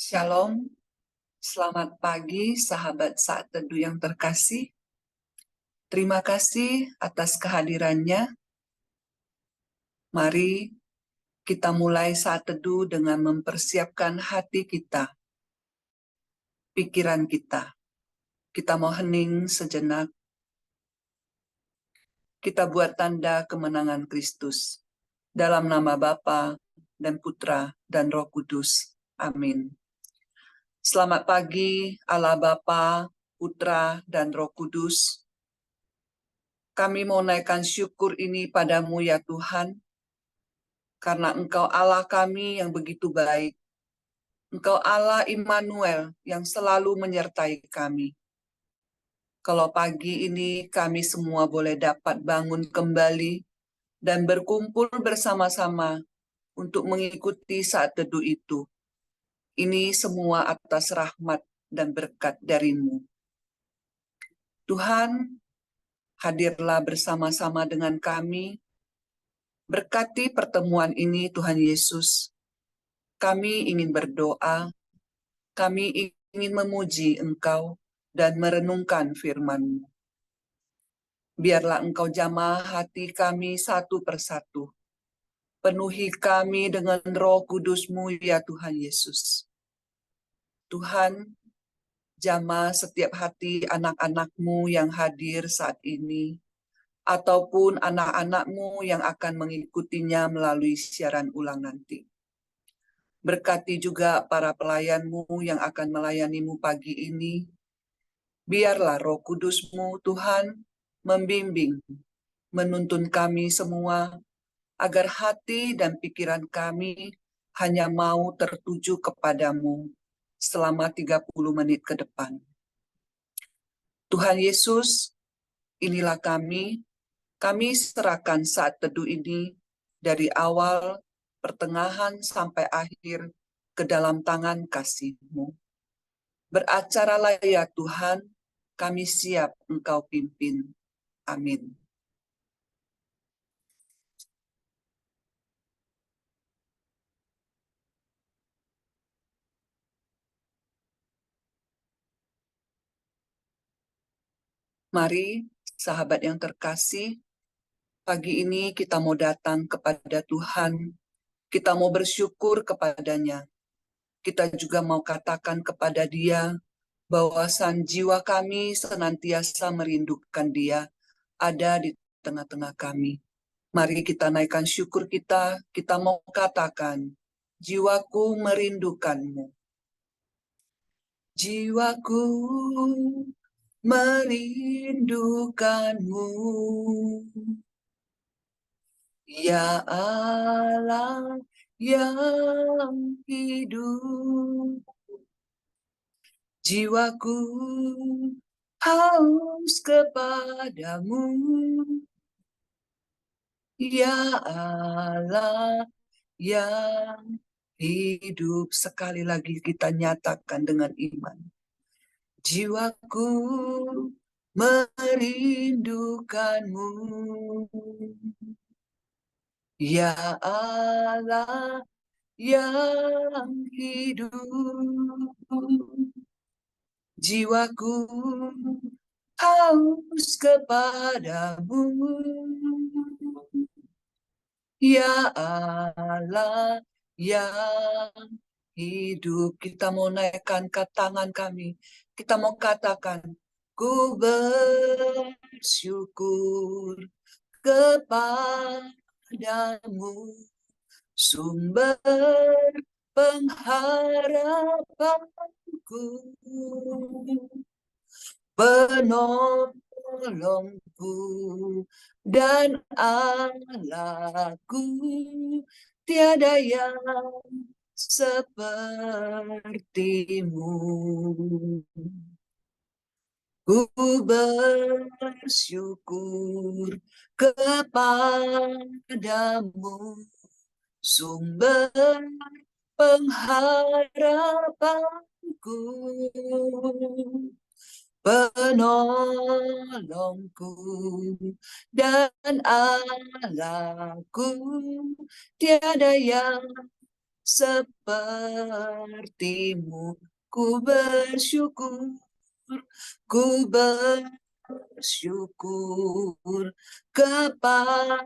Shalom, selamat pagi sahabat Saat Teduh yang terkasih. Terima kasih atas kehadirannya. Mari kita mulai Saat Teduh dengan mempersiapkan hati kita, pikiran kita. Kita mau hening sejenak. Kita buat tanda kemenangan Kristus. Dalam nama Bapa dan Putra dan Roh Kudus. Amin. Selamat pagi Allah Bapa, Putra, dan Roh Kudus. Kami mau naikkan syukur ini padamu ya Tuhan, karena Engkau Allah kami yang begitu baik. Engkau Allah Immanuel yang selalu menyertai kami. Kalau pagi ini kami semua boleh dapat bangun kembali dan berkumpul bersama-sama untuk mengikuti saat teduh itu. Ini semua atas rahmat dan berkat dari-Mu. Tuhan, hadirlah bersama-sama dengan kami. Berkati pertemuan ini Tuhan Yesus. Kami ingin berdoa, kami ingin memuji Engkau dan merenungkan firman-Mu. Biarlah Engkau jamah hati kami satu persatu. Penuhi kami dengan Roh Kudus-Mu ya Tuhan Yesus. Tuhan, jamah setiap hati anak-anak-Mu yang hadir saat ini, ataupun anak-anak-Mu yang akan mengikutinya melalui siaran ulang nanti. Berkati juga para pelayan-Mu yang akan melayani-Mu pagi ini. Biarlah Roh Kudus-Mu, Tuhan, membimbing, menuntun kami semua, agar hati dan pikiran kami hanya mau tertuju kepadamu selama 30 menit ke depan. Tuhan Yesus, inilah kami serahkan saat teduh ini dari awal, pertengahan, sampai akhir ke dalam tangan kasih-Mu. Beracaralah ya Tuhan, kami siap Engkau pimpin. Amin. Mari, sahabat yang terkasih, pagi ini kita mau datang kepada Tuhan. Kita mau bersyukur kepadanya. Kita juga mau katakan kepada Dia, bahwasan jiwa kami senantiasa merindukan Dia, ada di tengah-tengah kami. Mari kita naikkan syukur kita mau katakan, jiwaku merindukan-Mu. Jiwaku merindukan-Mu, ya Allah yang hidup. Jiwaku haus kepadamu, ya Allah yang hidup. Sekali lagi kita nyatakan dengan iman. Jiwaku merindukan-Mu, ya Allah yang hidup. Jiwaku haus kepadamu, ya Allah yang hidup. Kita mau naikkan ke tangan kami. Kita mau katakan, ku bersyukur kepadamu, sumber pengharapanku, penolongku dan Allahku, tiada yang seperti-Mu. Ku bersyukur kepadamu, sumber pengharapanku, penolongku dan Allahku, tiada yang sepertimu. Ku bersyukur, ku bersyukur kepadamu,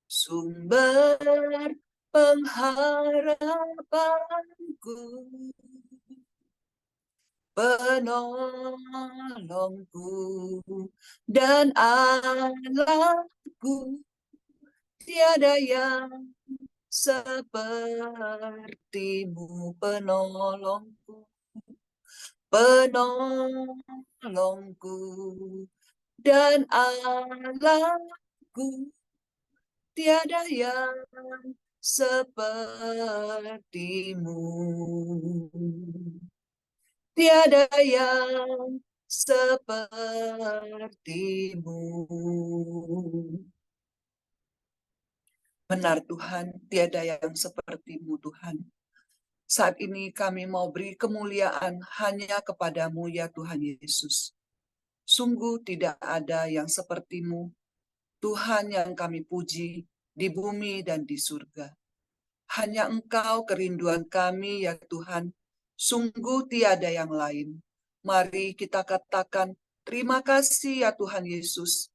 sumber pengharapanku, penolongku dan Allahku. Tiada yang sepertimu, penolongku, penolongku dan Allahku. Tiada yang sepertimu. Tiada yang sepertimu. Benar Tuhan, tiada yang sepertimu Tuhan. Saat ini kami mau beri kemuliaan hanya kepadamu ya Tuhan Yesus. Sungguh tidak ada yang sepertimu, Tuhan yang kami puji di bumi dan di surga. Hanya Engkau kerinduan kami ya Tuhan, sungguh tiada yang lain. Mari kita katakan terima kasih ya Tuhan Yesus.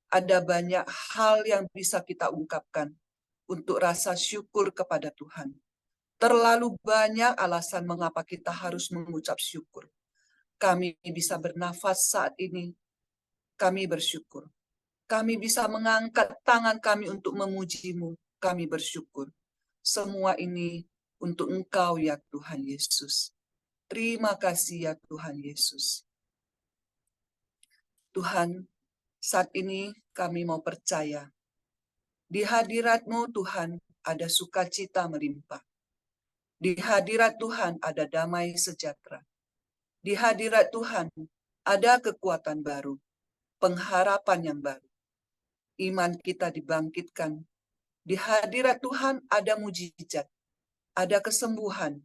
Ada banyak hal yang bisa kita ungkapkan untuk rasa syukur kepada Tuhan. Terlalu banyak alasan mengapa kita harus mengucap syukur. Kami bisa bernafas saat ini, kami bersyukur. Kami bisa mengangkat tangan kami untuk memuji-Mu, kami bersyukur. Semua ini untuk Engkau ya Tuhan Yesus. Terima kasih ya Tuhan Yesus. Tuhan, saat ini kami mau percaya. Di hadirat-Mu Tuhan ada sukacita melimpah. Di hadirat Tuhan ada damai sejahtera. Di hadirat Tuhan ada kekuatan baru, pengharapan yang baru. Iman kita dibangkitkan. Di hadirat Tuhan ada mujizat, ada kesembuhan.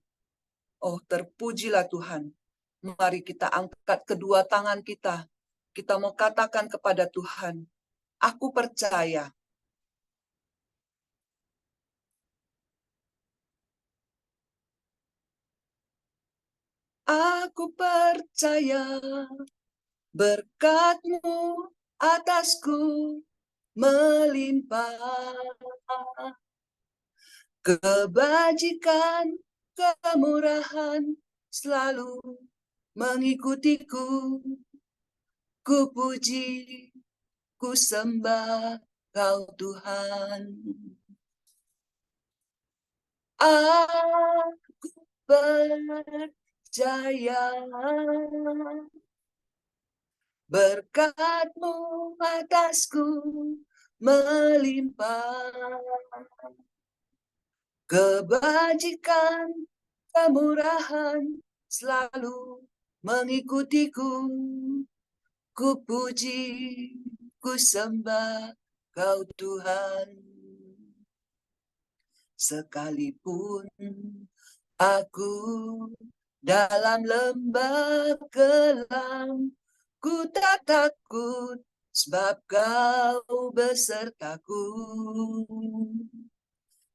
Oh, terpujilah Tuhan. Mari kita angkat kedua tangan kita. Kita mau katakan kepada Tuhan, aku percaya. Aku percaya berkat-Mu atasku melimpah. Kebajikan, kemurahan selalu mengikutiku. Ku puji, ku sembah Kau Tuhan. Aku percaya berkat-Mu atasku melimpah. Kebajikan, kemurahan selalu mengikutiku. Ku puji, ku sembah Kau Tuhan. Sekalipun aku dalam lembah kelam, ku tak takut sebab Kau besertaku.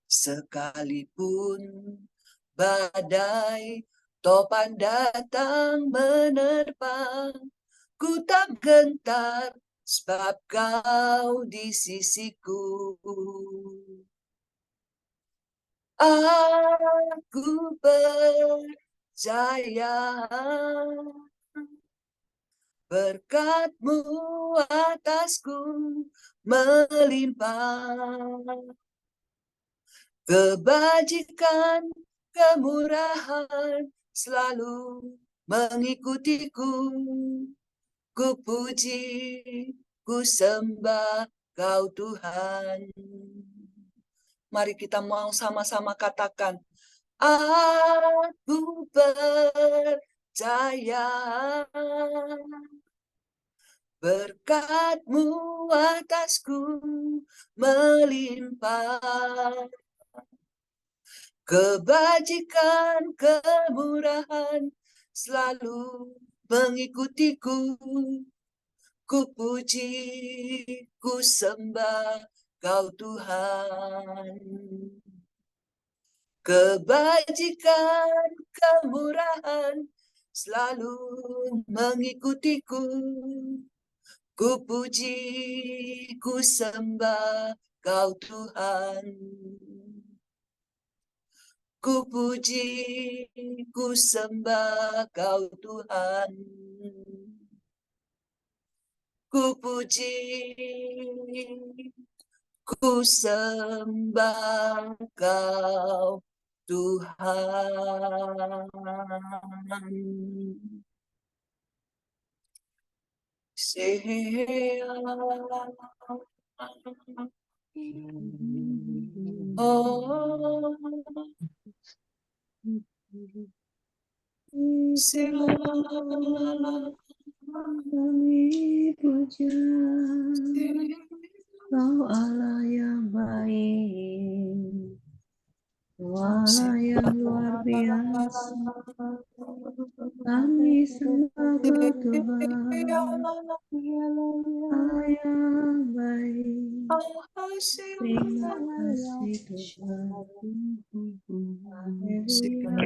Sekalipun badai topan datang menerpa, ku tak gentar sebab Kau di sisiku. Aku percaya berkat-Mu atasku melimpah. Kebajikan, kemurahan selalu mengikutiku. Ku puji, ku sembah Kau Tuhan. Mari kita mau sama-sama katakan, aku percaya berkat-Mu atasku melimpah. Kebajikan, kemurahan selalu mengikutiku. Ku puji, ku sembah Kau Tuhan. kebajikan, kemurahan selalu mengikutiku. Ku puji, ku sembah Kau Tuhan. Ku puji, ku sembah Kau Tuhan. Ku puji, ku sembah Kau Tuhan. Kami puja Kau Allah yang baik, Kau Allah yang luar biasa. Kami sembah Kau Tuhan, Allah yang baik. Terima kasih Tuhan. Sembah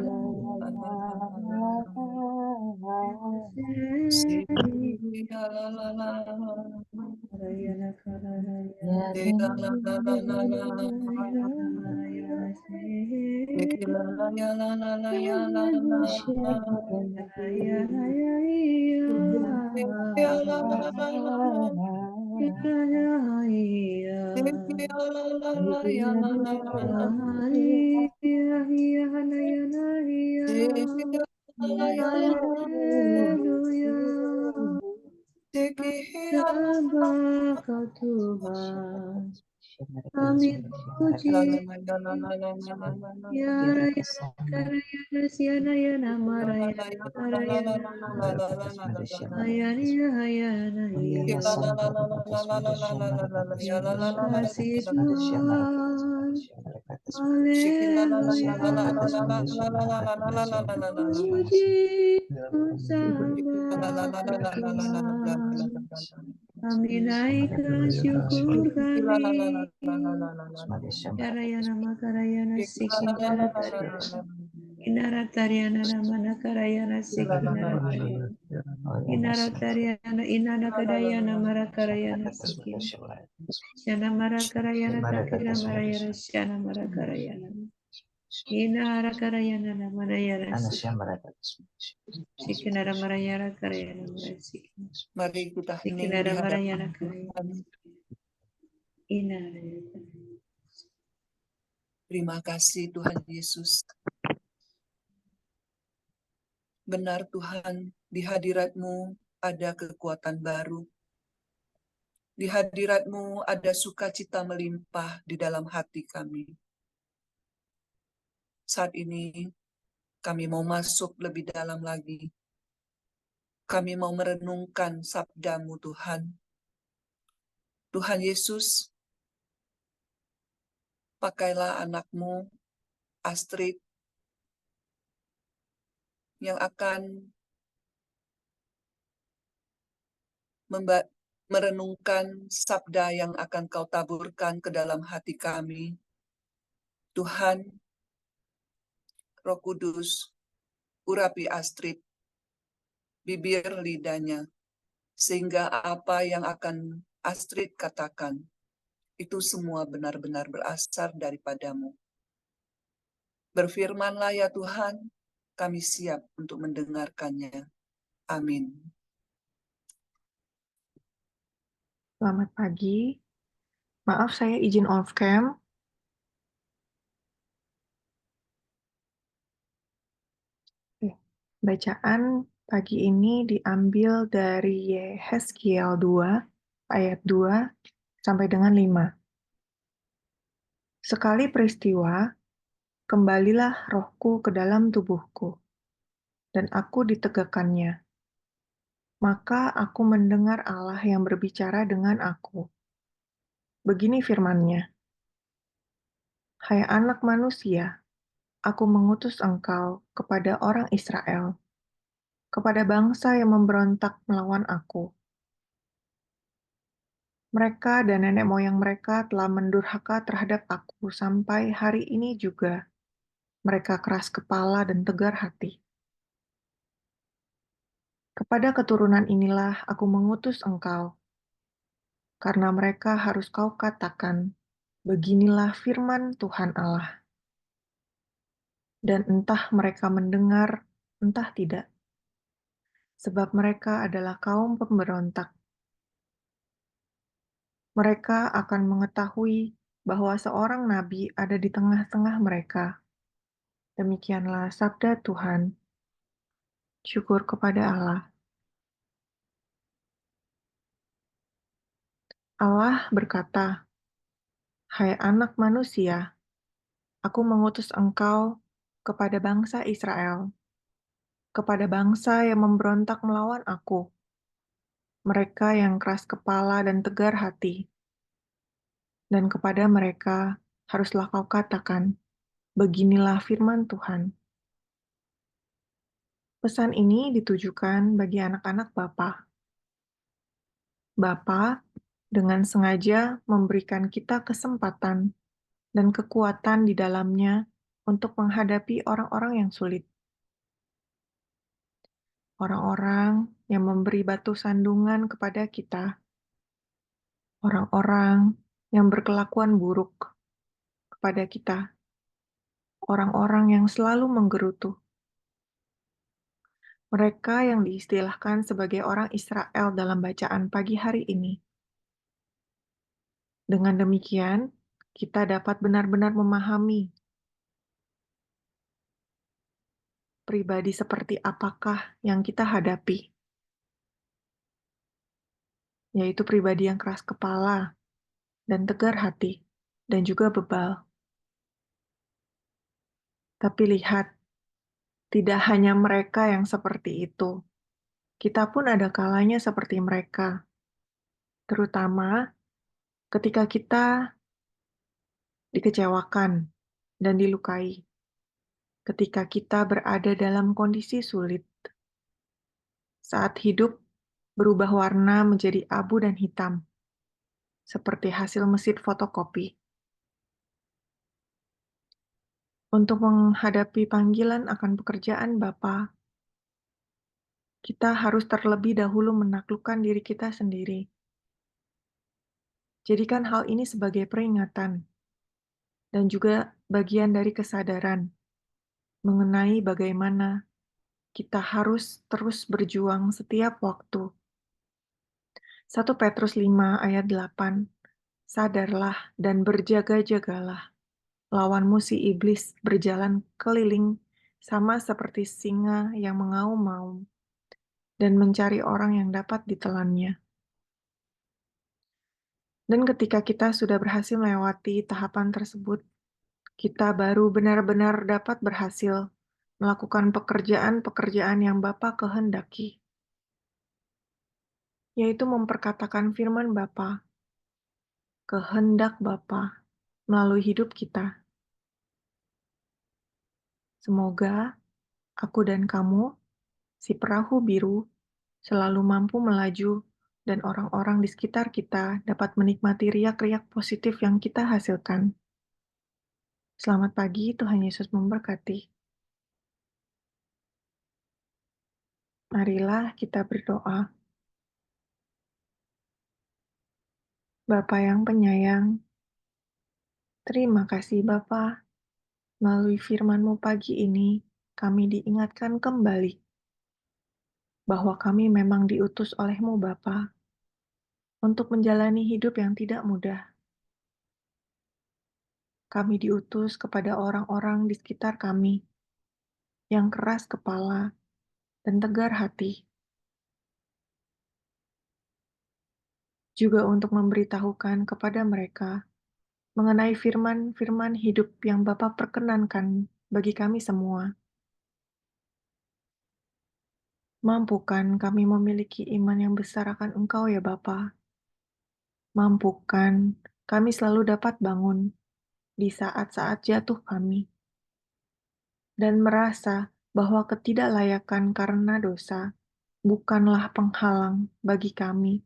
Kau Tuhan, kami puji. Yana yana karayana siana yana marayana karayana hayana hayana terima kasih Tuhan. Haleluya. Puji sembah Tuhan. Kami naikkan syukur kami. Karayana makarayana sikindara tarayana. Inara tariana namana karayana sikindara tarayana. Inara tariana inana kadayana marakarayana sikin. Shana marakarayana takira marayana shana marakarayana. Inara karayana namana yana sikinara marayana karayana marasikin. Mari kita hening di Sikinara hadapan marayana karayana. Tuhan. Inara. Terima kasih Tuhan Yesus. Benar Tuhan, di hadirat-Mu ada kekuatan baru. Di hadirat-Mu ada sukacita melimpah di dalam hati kami. Saat ini kami mau masuk lebih dalam lagi. Kami mau merenungkan sabda-Mu Tuhan. Tuhan Yesus, pakailah anak-Mu Astrid yang akan merenungkan sabda yang akan Kau taburkan ke dalam hati kami. Tuhan, Roh Kudus, urapi Astrid, bibir lidahnya, sehingga apa yang akan Astrid katakan, itu semua benar-benar berasal daripada-Mu. Berfirmanlah ya Tuhan, kami siap untuk mendengarkannya. Amin. Selamat pagi. Maaf saya izin off cam. Bacaan pagi ini diambil dari Yehezkiel 2 ayat 2 sampai dengan 5. Sekali peristiwa, kembalilah rohku ke dalam tubuhku, dan aku ditegakkannya. Maka aku mendengar Allah yang berbicara dengan aku. Begini firman-Nya, "Hai anak manusia, aku mengutus engkau kepada orang Israel, kepada bangsa yang memberontak melawan aku. Mereka dan nenek moyang mereka telah mendurhaka terhadap aku sampai hari ini juga. Mereka keras kepala dan tegar hati. Kepada keturunan inilah aku mengutus engkau, karena mereka harus kau katakan, beginilah firman Tuhan Allah. Dan entah mereka mendengar, entah tidak, sebab mereka adalah kaum pemberontak. Mereka akan mengetahui bahwa seorang nabi ada di tengah-tengah mereka. Demikianlah sabda Tuhan. Syukur kepada Allah. Allah berkata, "Hai anak manusia, aku mengutus engkau kepada bangsa Israel, kepada bangsa yang memberontak melawan aku, mereka yang keras kepala dan tegar hati. Dan kepada mereka haruslah kau katakan, beginilah firman Tuhan." Pesan ini ditujukan bagi anak-anak Bapa. Bapa dengan sengaja memberikan kita kesempatan dan kekuatan di dalamnya untuk menghadapi orang-orang yang sulit. Orang-orang yang memberi batu sandungan kepada kita. Orang-orang yang berkelakuan buruk kepada kita. Orang-orang yang selalu menggerutu. Mereka yang diistilahkan sebagai orang Israel dalam bacaan pagi hari ini. Dengan demikian, kita dapat benar-benar memahami pribadi seperti apakah yang kita hadapi, yaitu pribadi yang keras kepala dan tegar hati, dan juga bebal. Tapi lihat, tidak hanya mereka yang seperti itu. Kita pun ada kalanya seperti mereka, terutama ketika kita dikecewakan dan dilukai, ketika kita berada dalam kondisi sulit, saat hidup berubah warna menjadi abu dan hitam, seperti hasil mesin fotokopi. Untuk menghadapi panggilan akan pekerjaan Bapa, kita harus terlebih dahulu menaklukkan diri kita sendiri. Jadikan hal ini sebagai peringatan dan juga bagian dari kesadaran mengenai bagaimana kita harus terus berjuang setiap waktu. 1 Petrus 5 ayat 8, sadarlah dan berjaga-jagalah. Lawanmu si iblis berjalan keliling sama seperti singa yang mengaum-ngaum dan mencari orang yang dapat ditelannya. Dan ketika kita sudah berhasil melewati tahapan tersebut, kita baru benar-benar dapat berhasil melakukan pekerjaan-pekerjaan yang Bapa kehendaki, yaitu memperkatakan firman Bapa, kehendak Bapa melalui hidup kita. Semoga aku dan kamu, si perahu biru, selalu mampu melaju dan orang-orang di sekitar kita dapat menikmati riak-riak positif yang kita hasilkan. Selamat pagi, Tuhan Yesus memberkati. Marilah kita berdoa. Bapa yang penyayang, terima kasih Bapa. Melalui firman-Mu pagi ini, kami diingatkan kembali bahwa kami memang diutus oleh-Mu Bapa untuk menjalani hidup yang tidak mudah. Kami diutus kepada orang-orang di sekitar kami yang keras kepala dan tegar hati, juga untuk memberitahukan kepada mereka mengenai firman-firman hidup yang Bapa perkenankan bagi kami semua. Mampukan kami memiliki iman yang besar akan Engkau ya Bapa. Mampukan kami selalu dapat bangun di saat-saat jatuh kami, dan merasa bahwa ketidaklayakan karena dosa bukanlah penghalang bagi kami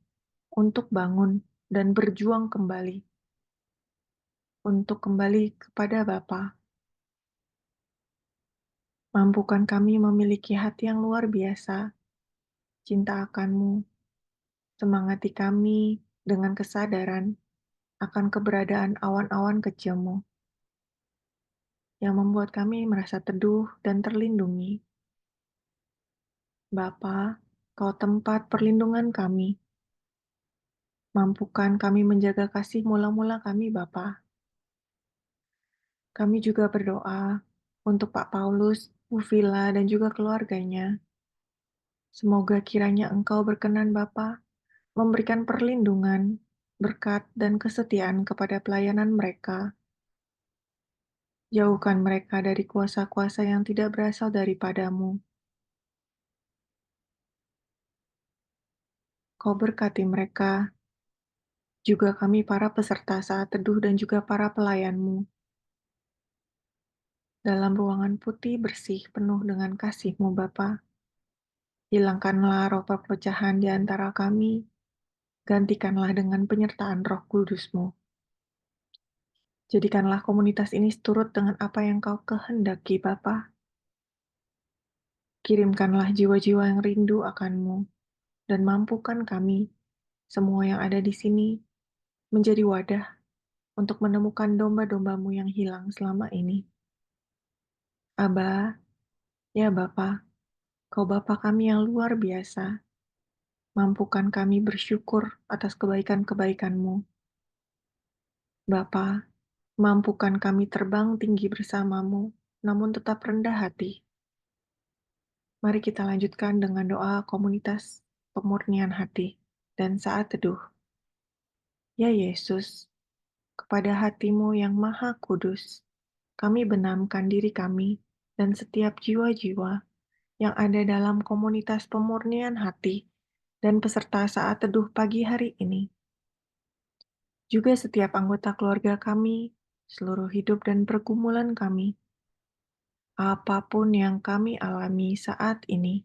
untuk bangun dan berjuang kembali, untuk kembali kepada Bapa. Mampukan kami memiliki hati yang luar biasa, cinta akan-Mu, semangati kami dengan kesadaran akan keberadaan awan-awan kecil-Mu, yang membuat kami merasa teduh dan terlindungi. Bapa, Kau tempat perlindungan kami. Mampukan kami menjaga kasih mula-mula kami, Bapa. Kami juga berdoa untuk Pak Paulus, Bu Villa, dan juga keluarganya. Semoga kiranya Engkau berkenan, Bapa, memberikan perlindungan, berkat, dan kesetiaan kepada pelayanan mereka. Jauhkan mereka dari kuasa-kuasa yang tidak berasal daripada-Mu. Kau berkati mereka, juga kami para peserta saat teduh dan juga para pelayan-Mu. Dalam ruangan putih bersih penuh dengan kasih-Mu, Bapa. Hilangkanlah roh perpecahan di antara kami, gantikanlah dengan penyertaan Roh Kudus-Mu. Jadikanlah komunitas ini seturut dengan apa yang Kau kehendaki, Bapa. Kirimkanlah jiwa-jiwa yang rindu akan-Mu, dan mampukan kami, semua yang ada di sini, menjadi wadah untuk menemukan domba-domba-Mu yang hilang selama ini. Aba, ya Bapa, Kau Bapa kami yang luar biasa. Mampukan kami bersyukur atas kebaikan-kebaikan-Mu. Bapa, mampukan kami terbang tinggi bersama-Mu, namun tetap rendah hati. Mari kita lanjutkan dengan doa komunitas pemurnian hati dan saat teduh. Ya Yesus, kepada hati-Mu yang maha kudus, kami benamkan diri kami dan setiap jiwa-jiwa yang ada dalam komunitas pemurnian hati dan peserta saat teduh pagi hari ini. Juga setiap anggota keluarga kami, seluruh hidup dan pergumulan kami. Apapun yang kami alami saat ini,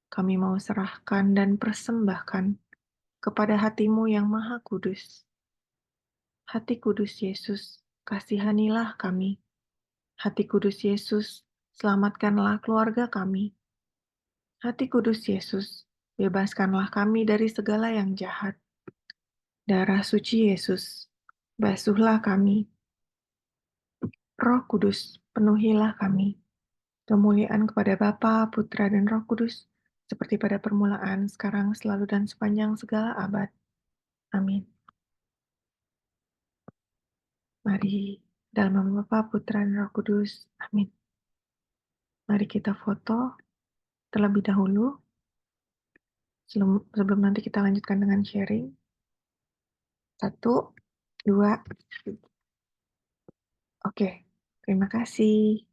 kami mau serahkan dan persembahkan kepada hati-Mu yang maha kudus. Hati kudus Yesus, kasihanilah kami. Hati kudus Yesus, selamatkanlah keluarga kami. Hati kudus Yesus, bebaskanlah kami dari segala yang jahat. Darah suci Yesus, basuhlah kami. Roh Kudus, penuhilah kami. Kemuliaan kepada Bapa, Putra, dan Roh Kudus, seperti pada permulaan, sekarang, selalu, dan sepanjang segala abad. Amin. Mari, dalam nama Bapa, Putra, dan Roh Kudus. Amin. Mari kita foto terlebih dahulu, sebelum nanti kita lanjutkan dengan sharing. 1, 2, 3. Oke, terima kasih.